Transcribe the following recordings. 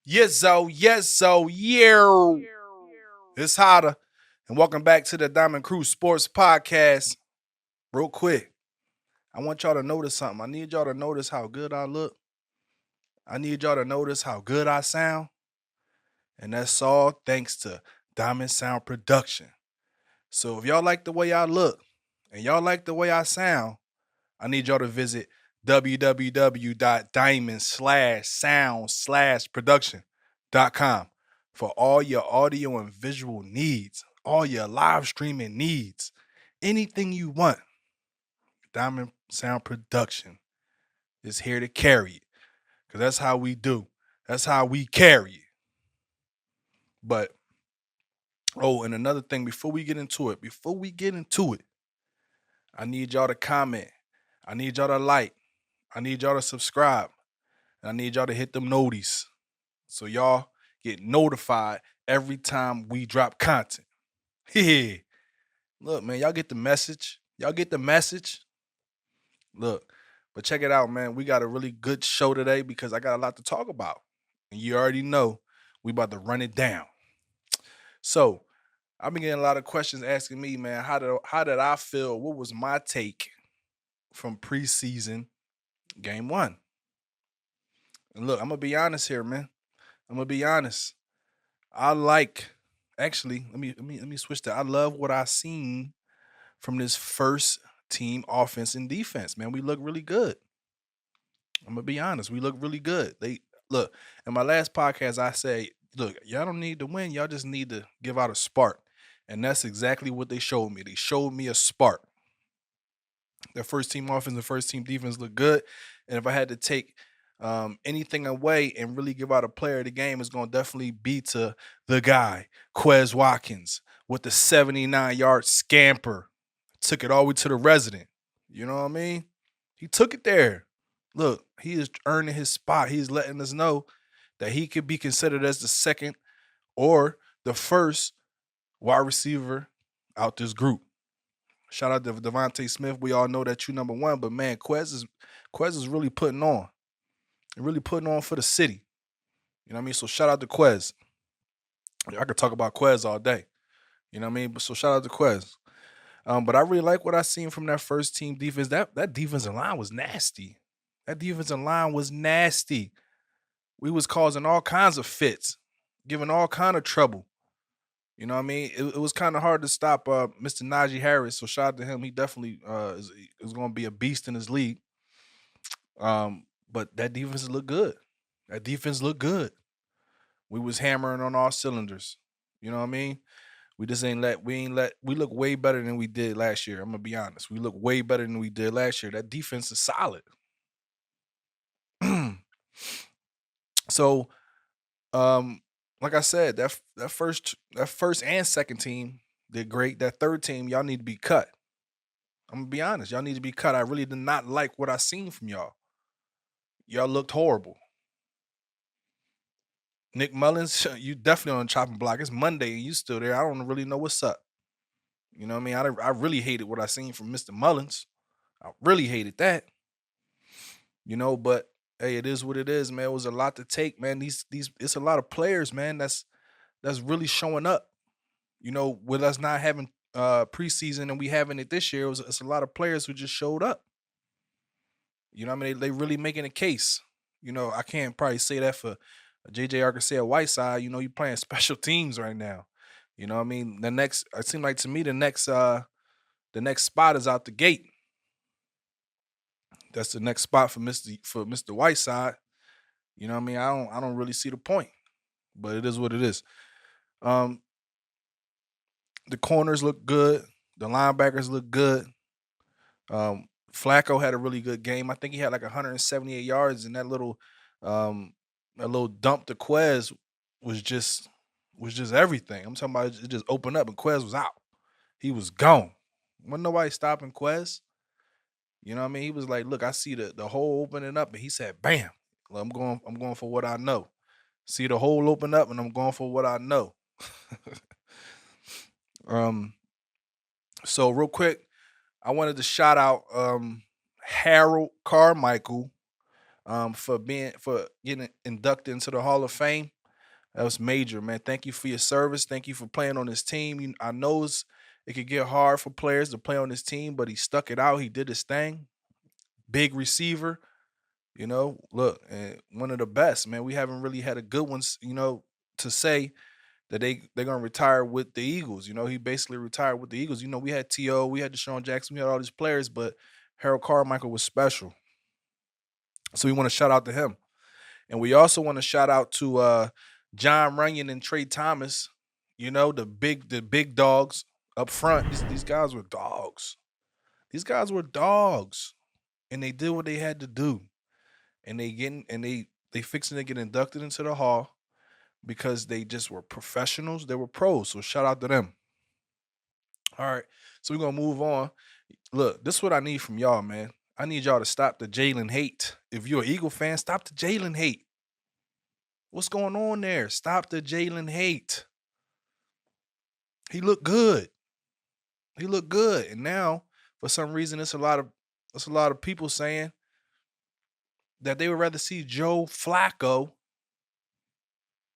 Yeah. It's Hotta, and welcome back to the Diamond Cruise Sports Podcast. Real quick, I want y'all to notice something. I need y'all to notice how good I look. I need y'all to notice how good I sound. And that's all thanks to Diamond Sound Production. So if y'all like the way I look and y'all like the way I sound, I need y'all to visit www.diamond/sound/production.com for all your audio and visual needs, all your live streaming needs, anything you want. Diamond Sound Production is here to carry it because that's how we do. That's how we carry it. But, oh, and another thing before we get into it, I need y'all to comment. I need y'all to like. I need y'all to subscribe. And I need y'all to hit them noties so y'all get notified every time we drop content. Hey, look, man, y'all get the message. Y'all get the message. Look, but check it out, man. We got a really good show today because I got a lot to talk about. And you already know we about to run it down. So I've been getting a lot of questions asking me, man, how did I feel? What was my take from preseason game one? And look, I'm gonna be honest here, man. I'm gonna be honest. I like actually, let me switch that. I love what I seen from this first team offense and defense. Man, we look really good. I'm gonna be honest. We look really good. They look in my last podcast. I say, look, y'all don't need to win. Y'all just need to give out a spark, and that's exactly what they showed me. They showed me a spark. Their first team offense and first team defense look good, and if I had to take anything away and really give out a player of the game, it's going to definitely be to the guy, Quez Watkins, with the 79-yard scamper. Took it all the way to the resident. You know what I mean? He took it there. Look, he is earning his spot. He's letting us know that he could be considered as the second or the first wide receiver out this group. Shout out to Devontae Smith. We all know that you number one, but man, Quez is really putting on. And really putting on for the city. You know what I mean? So shout out to Quez. I could talk about Quez all day. You know what I mean? But so shout out to Quez. But I really like what I seen from that first team defense. That defensive line was nasty. That defensive line was nasty. We was causing all kinds of fits, giving all kind of trouble. You know what I mean? It was kind of hard to stop Mr. Najee Harris. So shout out to him. He definitely is going to be a beast in his league. But that defense looked good. That defense looked good. We was hammering on all cylinders. You know what I mean? We look way better than we did last year. I'm gonna be honest. We look way better than we did last year. That defense is solid. So, like I said, that first and second team did great. That third team, y'all need to be cut. I'm gonna be honest. Y'all need to be cut. I really did not like what I seen from y'all. Y'all looked horrible. Nick Mullins, you definitely on the chopping block. It's Monday and you still there. I don't really know what's up. You know what I mean? I really hated what I seen from Mr. Mullins. I really hated that. But hey, it is what it is, man. It was a lot to take, man. These it's a lot of players, man, that's really showing up. With us not having preseason and we having it this year, it's a lot of players who just showed up. You know what I mean? They really making a case. I can't probably say that for JJ Arcega Whiteside. You playing special teams right now. You know what I mean? It seemed like to me the next spot is out the gate. That's the next spot for Mr. Whiteside. You know what I mean? I don't really see the point, but it is what it is. Um, the corners look good. The linebackers look good. Flacco had a really good game. I think he had like 178 yards, and um, that little dump to Quez was just everything. I'm talking about it just opened up and Quez was out. He was gone. Wasn't nobody stopping Quez. You know what I mean? He was like, "Look, I see the hole opening up," and he said, "Bam! Well, I'm going for what I know. See the hole open up, and I'm going for what I know." um. So real quick, I wanted to shout out Harold Carmichael for getting inducted into the Hall of Fame. That was major, man. Thank you for your service. Thank you for playing on this team. I know it could get hard for players to play on this team, but he stuck it out. He did his thing. Big receiver, look, one of the best, man. We haven't really had a good one, to say that they're gonna retire with the Eagles. He basically retired with the Eagles. We had T.O., we had Deshaun Jackson, we had all these players, but Harold Carmichael was special. So we want to shout out to him. And we also want to shout out to John Runyon and Trey Thomas, the big dogs up front. These guys were dogs. These guys were dogs. And they did what they had to do. And they fixing to get inducted into the hall because they just were professionals. They were pros. So shout out to them. All right. So we're gonna move on. Look, this is what I need from y'all, man. I need y'all to stop the Jalen hate. If you're an Eagle fan, stop the Jalen hate. What's going on there? Stop the Jalen hate. He looked good. He looked good. And now, for some reason, it's a lot of people saying that they would rather see Joe Flacco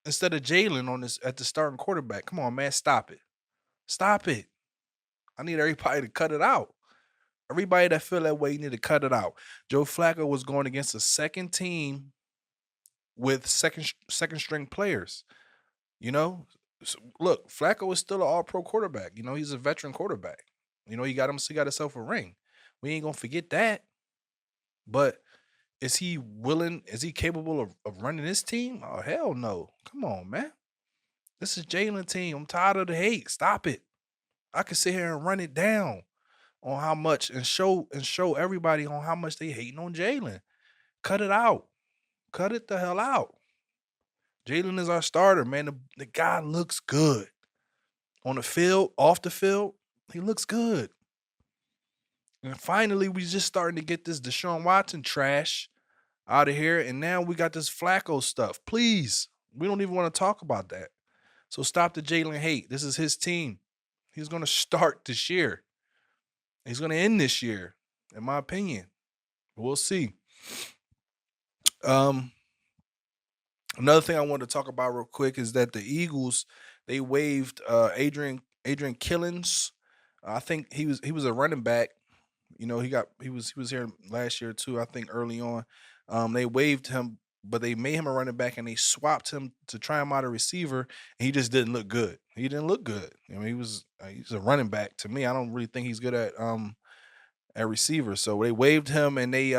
instead of Jalen on this at the starting quarterback. Come on, man. Stop it. Stop it. I need everybody to cut it out. Everybody that feel that way, you need to cut it out. Joe Flacco was going against a second team with second string players. Look, Flacco is still an all-pro quarterback. He's a veteran quarterback. He got himself a ring. We ain't gonna forget that. But is he willing? Is he capable of running this team? Oh, hell no. Come on, man. This is Jalen team. I'm tired of the hate. Stop it. I can sit here and run it down on how much and show everybody on how much they hating on Jalen. Cut it out. Cut it the hell out. Jalen is our starter, man. The guy looks good. On the field, off the field, he looks good. And finally, we just starting to get this Deshaun Watson trash out of here. And now we got this Flacco stuff. Please, we don't even want to talk about that. So stop the Jalen hate. This is his team. He's going to start this year. He's going to end this year, in my opinion. We'll see. Another thing I wanted to talk about real quick is that the Eagles, they waived Adrian Killins. I think he was a running back. He was here last year too. I think early on, they waived him, but they made him a running back and they swapped him to try him out a receiver. And he just didn't look good. He didn't look good. He's a running back to me. I don't really think he's good at receiver. So they waived him and they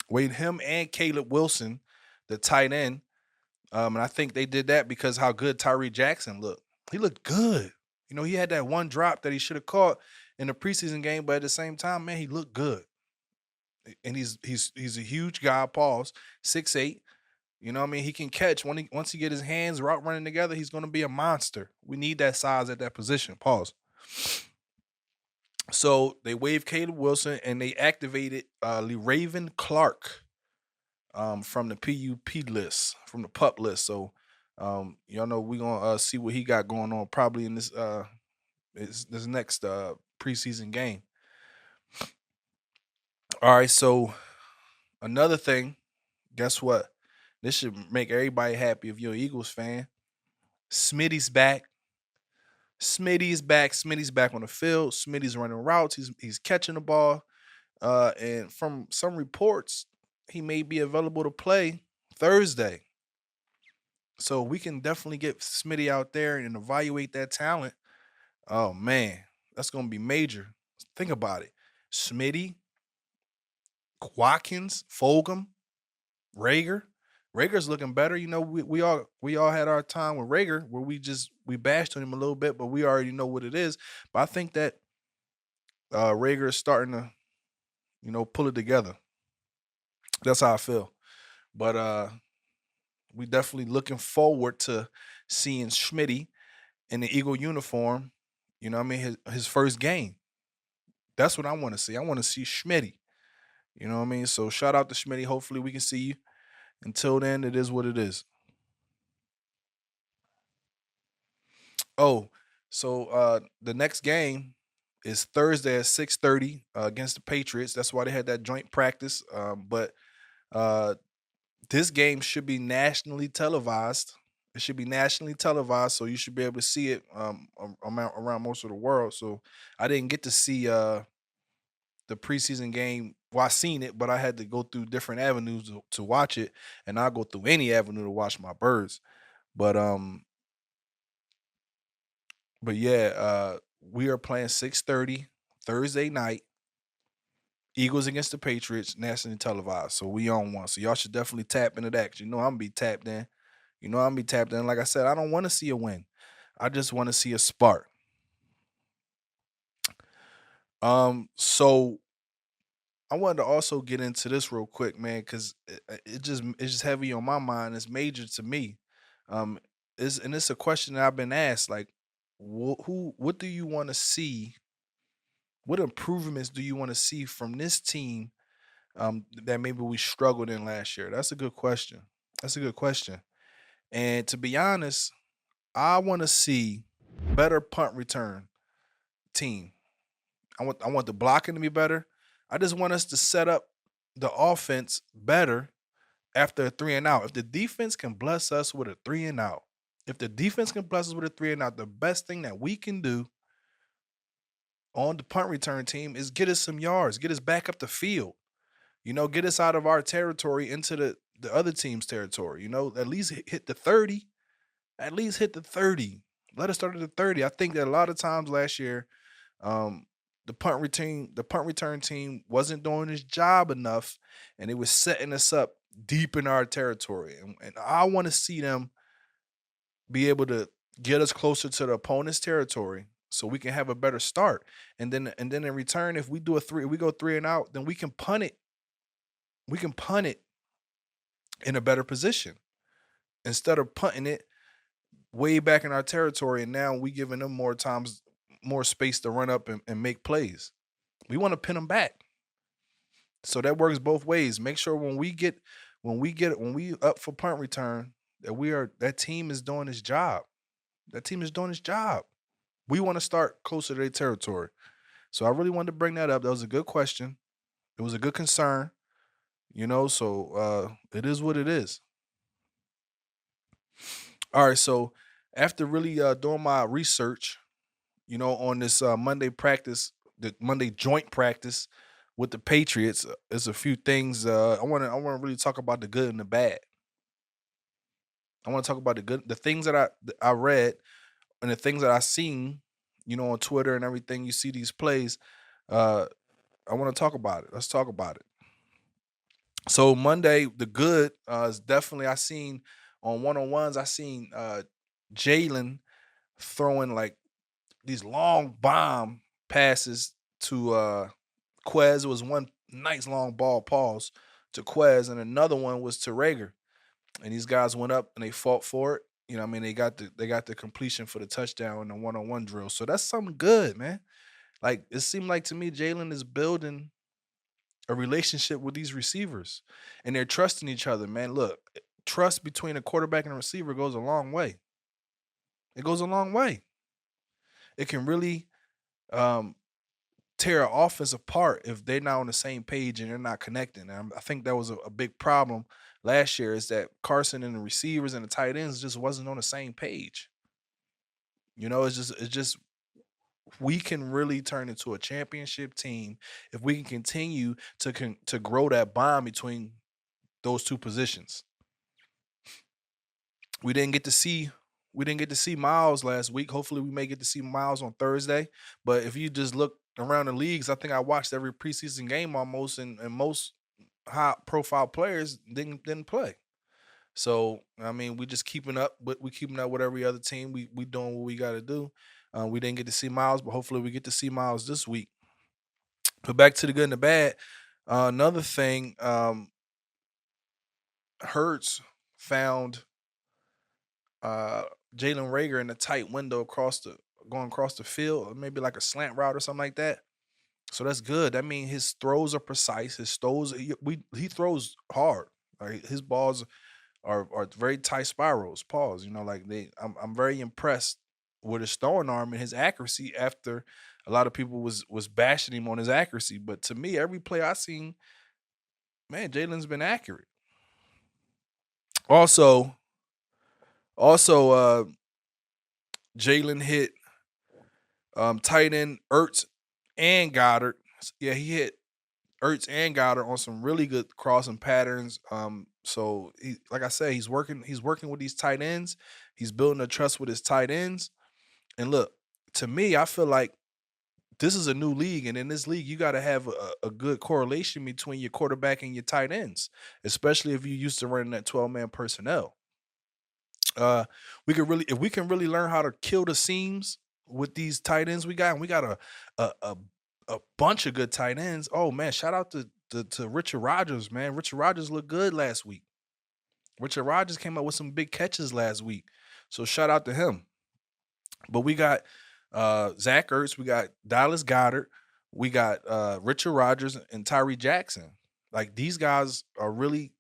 waived him and Caleb Wilson, the tight end. And I think they did that because how good Tyree Jackson looked. He looked good. He had that one drop that he should have caught in the preseason game, but at the same time, man, he looked good. And he's a huge guy, pause, 6'8". He can catch once he get his hands route running together, he's gonna be a monster. We need that size at that position. Pause. So they waived Caleb Wilson and they activated Raven Clark from the PUP list, from the PUP list. So y'all know we're gonna see what he got going on probably in this next preseason game. All right, so another thing, guess what? This should make everybody happy if you're an Eagles fan. Smitty's back. Smitty's back. Smitty's back on the field. Smitty's running routes. He's catching the ball. And from some reports, he may be available to play Thursday. So we can definitely get Smitty out there and evaluate that talent. Oh, man, that's going to be major. Think about it. Smitty, Watkins, Fulgham, Rager. Rager's looking better. We all had our time with Rager where we bashed on him a little bit, but we already know what it is. But I think that Rager is starting to, pull it together. That's how I feel. But we definitely looking forward to seeing Schmitty in the Eagle uniform. His first game. That's what I want to see. I want to see Schmitty. So shout out to Schmitty. Hopefully we can see you. Until then, it is what it is. Oh, so the next game is Thursday at 6:30 against the Patriots. That's why they had that joint practice. But this game should be nationally televised. It should be nationally televised, so you should be able to see it around most of the world. So I didn't get to see the preseason game. Well, I seen it, but I had to go through different avenues to watch it, and I'll go through any avenue to watch my birds. But yeah, we are playing 6:30 Thursday night. Eagles against the Patriots, nationally televised. So we on one. So y'all should definitely tap into that. 'Cause you know I'm gonna be tapped in. You know I'm gonna be tapped in. Like I said, I don't want to see a win. I just want to see a spark. So I wanted to also get into this real quick, man, because it's just heavy on my mind. It's major to me. Um, it's a question that I've been asked. Like, what do you want to see? What improvements do you want to see from this team? That maybe we struggled in last year. That's a good question. That's a good question. And to be honest, I want to see better punt return team. I want the blocking to be better. I just want us to set up the offense better after a 3 and out. If the defense can bless us with a 3 and out, if the defense can bless us with a 3 and out, the best thing that we can do on the punt return team is get us some yards, get us back up the field. Get us out of our territory into the other team's territory. At least hit the 30. At least hit the 30. Let us start at the 30. I think that a lot of times last year, um, the punt return team wasn't doing its job enough, and it was setting us up deep in our territory. And I want to see them be able to get us closer to the opponent's territory so we can have a better start. And then in return, if we go 3 and out, then we can punt it. We can punt it in a better position instead of punting it way back in our territory. And now we giving them more space to run up and make plays. We want to pin them back. So that works both ways. Make sure when we up for punt return that team is doing its job. That team is doing its job. We want to start closer to their territory. So I really wanted to bring that up. That was a good question. It was a good concern. So it is what it is. All right, so after really doing my research, on this Monday practice, the Monday joint practice with the Patriots, there's a few things I want to really talk about the good and the bad. I want to talk about the good, the things that I read, and the things that I seen, on Twitter and everything. You see these plays. Uh, I want to talk about it. Let's talk about it. So Monday, the good is definitely I seen on one-on-ones. I seen Jalen throwing like these long bomb passes to Quez. It was one nice long ball pause to Quez, and another one was to Rager. And these guys went up and they fought for it. I mean, they got the completion for the touchdown in the one-on-one drill. So that's something good, man. Like it seemed like to me, Jalen is building a relationship with these receivers, and they're trusting each other, man. Look, trust between a quarterback and a receiver goes a long way. It goes a long way. It can really um, tear an offense apart if they're not on the same page and they're not connecting. And I think that was a big problem last year is that Carson and the receivers and the tight ends just wasn't on the same page. It's just we can really turn into a championship team if we can continue to grow that bond between those two positions. We didn't get to see we didn't get to see Miles last week. Hopefully, we may get to see Miles on Thursday. But if you just look around the leagues, I think I watched every preseason game almost, and most high profile players didn't play. So I mean, we just keeping up, but we keeping up with every other team. We doing what we got to do. We didn't get to see Miles, but hopefully we get to see Miles this week. But back to the good and the bad. Another thing, Hurts found uh Jalen Rager in a tight window going across the field, or maybe like a slant route or something like that. So that's good. That means his throws are precise. His throws he throws hard. Like his balls are very tight spirals. Pause. Like I'm very impressed with his throwing arm and his accuracy. After a lot of people was bashing him on his accuracy, but to me, every play I seen, man, Jalen's been accurate. Also, Also, Jalen hit tight end Ertz and Goddard. Yeah, he hit Ertz and Goddard on some really good crossing patterns. So he, like I said, he's working. He's working with these tight ends. He's building a trust with his tight ends. And look, to me, I feel like this is a new league, and in this league, you got to have a good correlation between your quarterback and your tight ends, especially if you used to running that 12-man personnel. We could really, if we can really learn how to kill the seams with these tight ends we got, and we got a a, a bunch of good tight ends. Oh man, shout out to Richard Rodgers, man. Richard Rodgers looked good last week. Richard Rodgers came up with some big catches last week, so shout out to him. But we got Zach Ertz, we got Dallas Goddard, we got Richard Rodgers and Tyree Jackson. Like these guys are really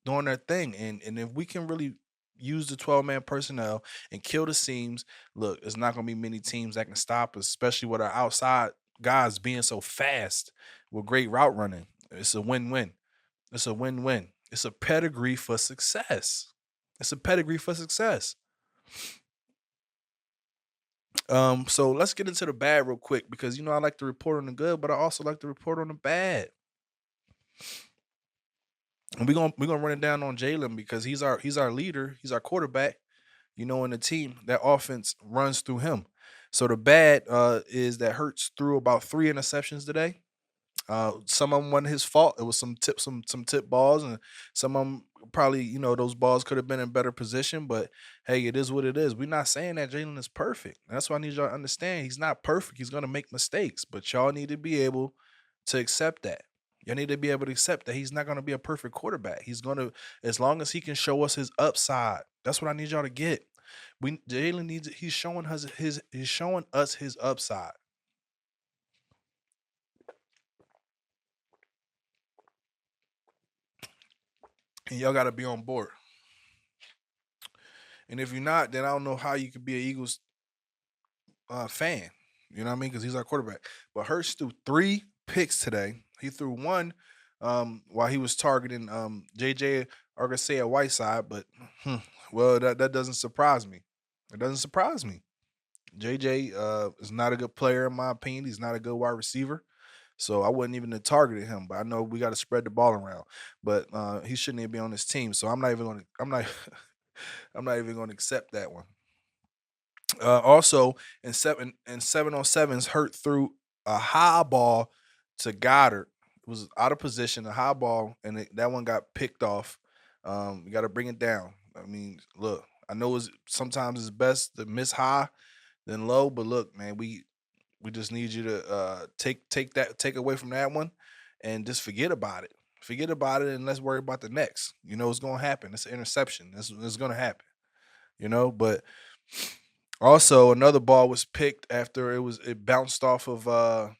doing their thing. And if we can really use the 12-man personnel and kill the seams, look, it's not gonna be many teams that can stop us, especially with our outside guys being so fast with great route running. It's a win-win. It's a win-win. It's a pedigree for success. It's a pedigree for success. So let's get into the bad real quick because I like to report on the good, but I also like to report on the bad. And we're gonna run it down on Jalen because he's our leader, he's our quarterback. In the team, that offense runs through him. So the bad is that Hurts threw about 3 interceptions today. Some of them wasn't his fault. It was some tip balls, and some of them probably those balls could have been in better position. But hey, it is what it is. We're not saying that Jalen is perfect. That's why I need y'all to understand he's not perfect. He's gonna make mistakes, but y'all need to be able to accept that. Y'all need to be able to accept that he's not gonna be a perfect quarterback. He's gonna, as long as he can show us his upside. That's what I need y'all to get. Jalen needs. He's showing us his upside. And y'all got to be on board. And if you're not, then I don't know how you could be an Eagles fan. You know what I mean? Because he's our quarterback. But Hurst threw 3 picks today. He threw one while he was targeting JJ Arcega Whiteside. But well, that doesn't surprise me. It doesn't surprise me. JJ is not a good player in my opinion. He's not a good wide receiver. So I wouldn't even have targeted him, but I know we got to spread the ball around. But he shouldn't even be on this team. So I'm not even going to. I'm not. I'm not even going to accept that one. Also, in seven on sevens, Hurt threw a high ball to Goddard. It was out of position, a high ball, and that one got picked off. You got to bring it down. I mean, look, I know sometimes it's best to miss high than low, but look, man, we just need you to take away from that one and just forget about it. Forget about it and let's worry about the next. It's gonna happen. It's an interception. It's gonna happen. But also another ball was picked after it bounced off of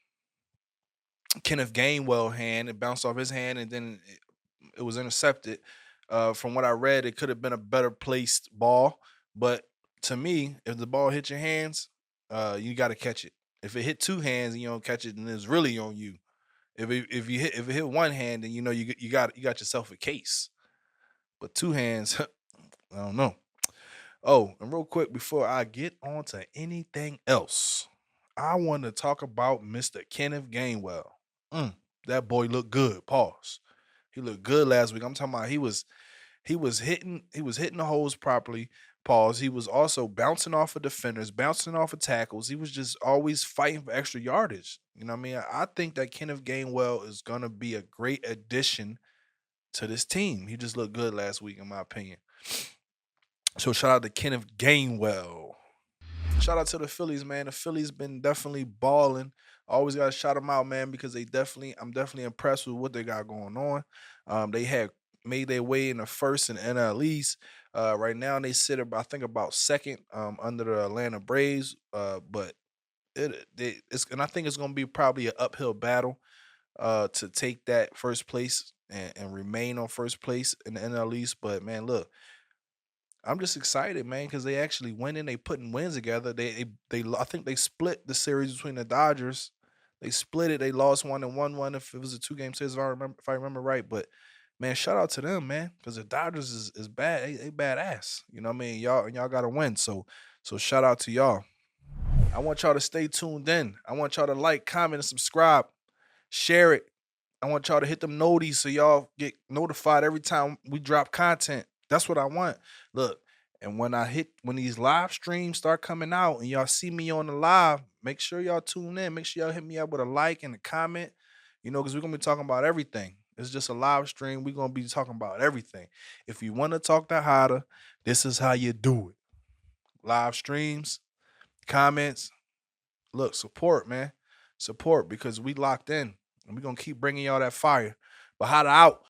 Kenneth Gainwell hand. It bounced off his hand and then it was intercepted. From what I read, it could have been a better placed ball, but to me, if the ball hit your hands, you got to catch it. If it hit 2 hands and you don't catch it, then it's really on you. If it hit one hand, then you got yourself a case. But 2 hands, I don't know. Oh, and real quick before I get on to anything else, I want to talk about Mr. Kenneth Gainwell. Mm, that boy looked good. Pause. He looked good last week. I'm talking about he was hitting the holes properly. Pause. He was also bouncing off of defenders, bouncing off of tackles. He was just always fighting for extra yardage. You know what I mean? I think that Kenneth Gainwell is gonna be a great addition to this team. He just looked good last week, in my opinion. So shout out to Kenneth Gainwell. Shout out to the Phillies, man. The Phillies been definitely balling. Always gotta shout them out, man, because I'm definitely impressed with what they got going on. They had made their way in the first and NL East. Right now they sit about, I think, about second under the Atlanta Braves. But and I think it's gonna be probably an uphill battle to take that first place and remain on first place in the NL East. But man, look, I'm just excited, man, because they actually winning. They putting wins together. I think they split the series between the Dodgers. They split it. They lost one and won one. If it was a 2-game series, if I remember right. But man, shout out to them, man, because the Dodgers is bad. They badass. You know what I mean? Y'all got to win. So shout out to y'all. I want y'all to stay tuned in. I want y'all to like, comment, and subscribe. Share it. I want y'all to hit them noties so y'all get notified every time we drop content. That's what I want. Look, and when these live streams start coming out and y'all see me on the live, make sure y'all tune in. Make sure y'all hit me up with a like and a comment. Because we're gonna be talking about everything. It's just a live stream. We're gonna be talking about everything. If you want to talk to Hotta, this is how you do it. Live streams, comments. Look, support, man. Support because we locked in and we're gonna keep bringing y'all that fire. But Hotta out.